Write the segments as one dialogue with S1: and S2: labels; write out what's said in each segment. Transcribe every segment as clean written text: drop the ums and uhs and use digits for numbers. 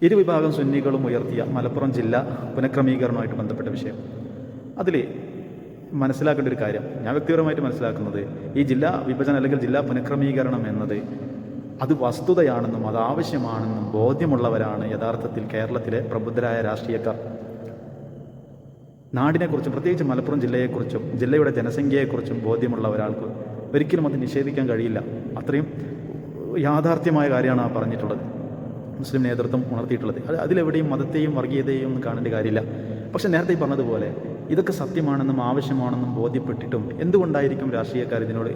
S1: ഇരുവിഭാഗം സുന്നികളും ഉയർത്തിയ മലപ്പുറം ജില്ല പുനഃക്രമീകരണവുമായിട്ട് ബന്ധപ്പെട്ട വിഷയം. അതിൽ മനസ്സിലാക്കേണ്ട ഒരു കാര്യം, ഞാൻ വ്യക്തിപരമായിട്ട് മനസ്സിലാക്കുന്നത്, ഈ ജില്ലാ വിഭജനം അല്ലെങ്കിൽ ജില്ലാ പുനഃക്രമീകരണം എന്നത് അത് വസ്തുതയാണെന്നും അത് ആവശ്യമാണെന്നും ബോധ്യമുള്ളവരാണ് യഥാർത്ഥത്തിൽ കേരളത്തിലെ പ്രബുദ്ധരായ രാഷ്ട്രീയക്കാർ. നാടിനെക്കുറിച്ചും പ്രത്യേകിച്ച് മലപ്പുറം ജില്ലയെക്കുറിച്ചും ജില്ലയുടെ ജനസംഖ്യയെക്കുറിച്ചും ബോധ്യമുള്ള ഒരാൾക്ക് ഒരിക്കലും അത് നിഷേധിക്കാൻ കഴിയില്ല. അത്രയും യാഥാർത്ഥ്യമായ കാര്യമാണ് ആ പറഞ്ഞിട്ടുള്ളത്, മുസ്ലിം നേതൃത്വം ഉണർത്തിയിട്ടുള്ളത്. അതിലെവിടെയും മതത്തെയും വർഗീയതയെയും ഒന്നും കാണേണ്ട കാര്യമില്ല. പക്ഷെ നേരത്തെ ഈ പറഞ്ഞതുപോലെ ഇതൊക്കെ സത്യമാണെന്നും ആവശ്യമാണെന്നും ബോധ്യപ്പെട്ടിട്ടും എന്തുകൊണ്ടായിരിക്കും രാഷ്ട്രീയക്കാർ ഇതിനോട്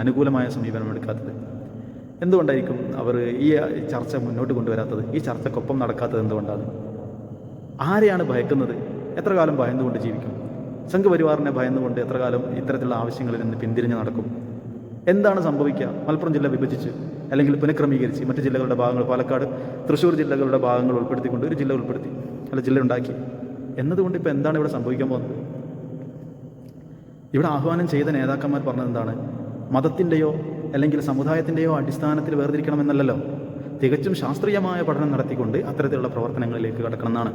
S1: അനുകൂലമായ സമീപനം എടുക്കാത്തത്? എന്തുകൊണ്ടായിരിക്കും അവർ ഈ ചർച്ച മുന്നോട്ട് കൊണ്ടുവരാത്തത്? ഈ ചർച്ചക്കൊപ്പം നടക്കാത്തത് എന്തുകൊണ്ടാണ്? ആരെയാണ് ഭയക്കുന്നത്? എത്ര കാലം ഭയന്നുകൊണ്ട് ജീവിക്കും? സംഘപരിവാറിനെ ഭയന്നുകൊണ്ട് എത്ര കാലം ഇത്തരത്തിലുള്ള ആവശ്യങ്ങളിൽ നിന്ന് പിന്തിരിഞ്ഞ് നടക്കും? എന്താണ് സംഭവിക്കുക? മലപ്പുറം ജില്ല വിഭജിച്ച് അല്ലെങ്കിൽ പുനഃക്രമീകരിച്ച് മറ്റ് ജില്ലകളുടെ ഭാഗങ്ങൾ, പാലക്കാട്, തൃശ്ശൂർ ജില്ലകളുടെ ഭാഗങ്ങൾ ഉൾപ്പെടുത്തിക്കൊണ്ട് ഒരു ജില്ല ഉൾപ്പെടുത്തി, ജില്ല ഉണ്ടാക്കി എന്നതുകൊണ്ട് ഇപ്പോൾ എന്താണ് ഇവിടെ സംഭവിക്കാൻ പോകുന്നത്? ഇവിടെ ആഹ്വാനം ചെയ്ത നേതാക്കന്മാർ പറഞ്ഞത് എന്താണ്? മതത്തിൻ്റെയോ അല്ലെങ്കിൽ സമുദായത്തിൻ്റെയോ അടിസ്ഥാനത്തിൽ വേർതിരിക്കണമെന്നല്ലല്ലോ, തികച്ചും ശാസ്ത്രീയമായ പഠനം നടത്തിക്കൊണ്ട് അത്തരത്തിലുള്ള പ്രവർത്തനങ്ങളിലേക്ക് കടക്കണമെന്നാണ്.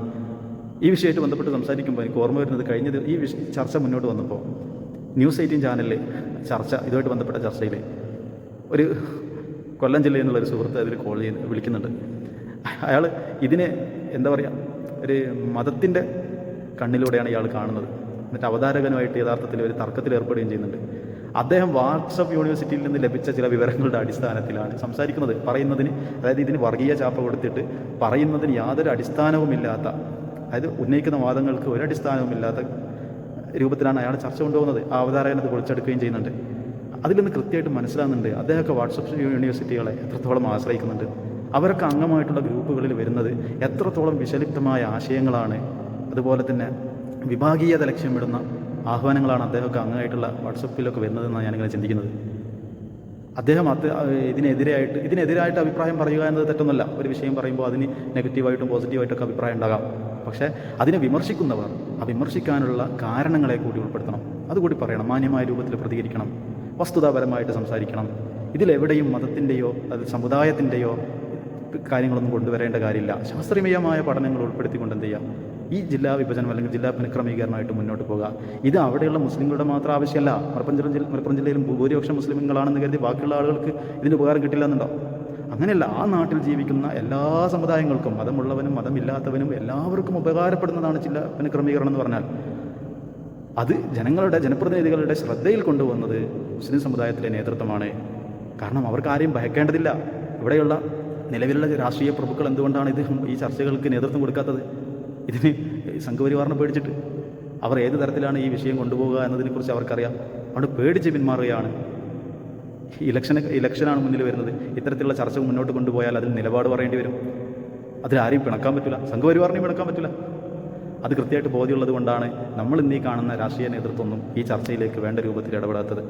S1: ഈ വിഷയമായിട്ട് ബന്ധപ്പെട്ട് സംസാരിക്കുമ്പോൾ എനിക്ക് ഓർമ്മ വരുന്നത്, ഈ ചർച്ച മുന്നോട്ട് വന്നപ്പോൾ ന്യൂസ് 18 ചാനലിൽ ചർച്ച, ഇതുമായിട്ട് ബന്ധപ്പെട്ട ചർച്ചയിൽ ഒരു കൊല്ലം ജില്ലയിൽ നിന്നുള്ളൊരു സുഹൃത്ത് അതിൽ വിളിക്കുന്നുണ്ട്. അയാൾ ഇതിനെ എന്താ പറയുക, ഒരു മതത്തിൻ്റെ കണ്ണിലൂടെയാണ് ഇയാൾ കാണുന്നത്. എന്നിട്ട് അവതാരകനുമായിട്ട് യഥാർത്ഥത്തിൽ ഒരു തർക്കത്തിൽ ഏർപ്പെടുകയും ചെയ്യുന്നുണ്ട്. അദ്ദേഹം വാട്സപ്പ് യൂണിവേഴ്സിറ്റിയിൽ നിന്ന് ലഭിച്ച ചില വിവരങ്ങളുടെ അടിസ്ഥാനത്തിലാണ് സംസാരിക്കുന്നത്. പറയുന്നതിന്, അതായത് ഇതിന് വർഗീയ ചാപ്പ കൊടുത്തിട്ട് പറയുന്നതിന് യാതൊരു അടിസ്ഥാനവുമില്ലാത്ത, അതായത് ഉന്നയിക്കുന്ന വാദങ്ങൾക്ക് ഒരടിസ്ഥാനവുമില്ലാത്ത രൂപത്തിലാണ് അയാൾ ചർച്ച കൊണ്ടുപോകുന്നത്. ആ അവതാരകനത് പൊളിച്ചെടുക്കുകയും ചെയ്യുന്നുണ്ട്. അതിൽ നിന്ന് കൃത്യമായിട്ട് മനസ്സിലാകുന്നുണ്ട് അദ്ദേഹമൊക്കെ വാട്സപ്പ് യൂണിവേഴ്സിറ്റികളെ എത്രത്തോളം ആശ്രയിക്കുന്നുണ്ട്. അവരൊക്കെ അംഗമായിട്ടുള്ള ഗ്രൂപ്പുകളിൽ വരുന്നത് എത്രത്തോളം വിഷലിപ്തമായ ആശയങ്ങളാണ്, അതുപോലെ തന്നെ വിഭാഗീയത ലക്ഷ്യമിടുന്ന ആഹ്വാനങ്ങളാണ് അദ്ദേഹമൊക്കെ അംഗമായിട്ടുള്ള വാട്സപ്പിലൊക്കെ വരുന്നതെന്നാണ് ഞാനിങ്ങനെ ചിന്തിക്കുന്നത്. അദ്ദേഹം ഇതിനെതിരായിട്ട് അഭിപ്രായം പറയുക എന്നത് തെറ്റൊന്നുമല്ല. ഒരു വിഷയം പറയുമ്പോൾ അതിന് നെഗറ്റീവായിട്ടും പോസിറ്റീവായിട്ടൊക്കെ അഭിപ്രായം ഉണ്ടാകാം. പക്ഷേ അതിനെ വിമർശിക്കുന്നവർ ആ വിമർശിക്കാനുള്ള കാരണങ്ങളെ കൂടി ഉൾപ്പെടുത്തണം, അതുകൂടി പറയണം, മാന്യമായ രൂപത്തിൽ പ്രതികരിക്കണം, വസ്തുതാപരമായിട്ട് സംസാരിക്കണം. ഇതിലെവിടെയും മതത്തിൻ്റെയോ അത് സമുദായത്തിൻ്റെയോ കാര്യങ്ങളൊന്നും കൊണ്ടുവരേണ്ട കാര്യമില്ല. ശാസ്ത്രീയമായ പഠനങ്ങൾ ഉൾപ്പെടുത്തിക്കൊണ്ട് എന്ത് ചെയ്യാം, ഈ ജില്ലാ വിഭജനം അല്ലെങ്കിൽ ജില്ലാ പുനഃക്രമീകരണമായിട്ട് മുന്നോട്ട് പോകുക. ഇത് അവിടെയുള്ള മുസ്ലിങ്ങളുടെ മാത്രം ആവശ്യമല്ല. മലപ്പുറം ജില്ലയിലും ഭൂരിപക്ഷം മുസ്ലിങ്ങളാണെന്ന് കരുതി ബാക്കിയുള്ള ആളുകൾക്ക് ഇതിന് ഉപകാരം കിട്ടില്ല എന്നുണ്ടോ? അങ്ങനെയല്ല. ആ നാട്ടിൽ ജീവിക്കുന്ന എല്ലാ സമുദായങ്ങൾക്കും, മതമുള്ളവനും മതമില്ലാത്തവനും എല്ലാവർക്കും ഉപകാരപ്പെടുന്നതാണ് ജില്ലാ പുനഃക്രമീകരണം എന്ന് പറഞ്ഞാൽ. അത് ജനപ്രതിനിധികളുടെ ശ്രദ്ധയിൽ കൊണ്ടുവന്നത് മുസ്ലിം സമുദായത്തിലെ നേതൃത്വമാണ്. കാരണം അവർക്ക് ആരെയും ഭയക്കേണ്ടതില്ല. ഇവിടെയുള്ള നിലവിലുള്ള രാഷ്ട്രീയ പ്രഭുക്കൾ എന്തുകൊണ്ടാണ് ഈ ചർച്ചകൾക്ക് നേതൃത്വം കൊടുക്കാത്തത്? ഇതിന് സംഘപരിവാറിനെ പേടിച്ചിട്ട്. അവർ ഏത് തരത്തിലാണ് ഈ വിഷയം കൊണ്ടുപോകുക എന്നതിനെക്കുറിച്ച് അവർക്കറിയാം. അതുകൊണ്ട് പേടിച്ച് പിന്മാറുകയാണ്. ഇലക്ഷനാണ് മുന്നിൽ വരുന്നത്. ഇത്തരത്തിലുള്ള ചർച്ച മുന്നോട്ട് കൊണ്ടുപോയാൽ അതിൽ നിലപാട് പറയേണ്ടി വരും. അതിലാരെയും പിണക്കാൻ പറ്റില്ല, സംഘപരിവാറിനെയും പിണക്കാൻ പറ്റില്ല. അത് കൃത്യമായിട്ട് ബോധ്യമുള്ളത് കൊണ്ടാണ് നമ്മൾ ഇന്നീ കാണുന്ന രാഷ്ട്രീയ നേതൃത്വമൊന്നും ഈ ചർച്ചയിലേക്ക് വേണ്ട രൂപത്തിൽ ഇടപെടാത്തത്.